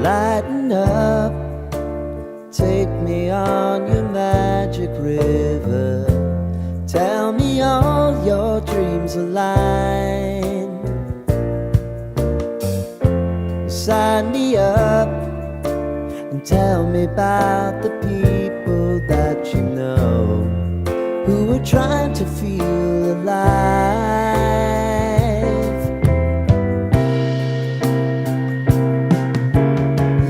Lighten up, take me on your magic river. Tell me all your dreams align. Sign me up and tell me about the people that you know who are trying to feel alive.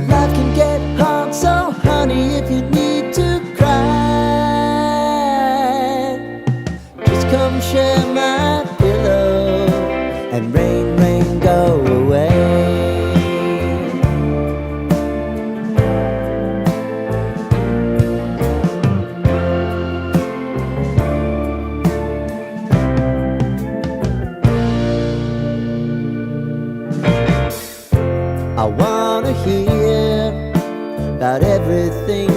Life can get hard, so honey, if you need to cry, just come share my pillow and rain, rain, go away. I wanna hear about everything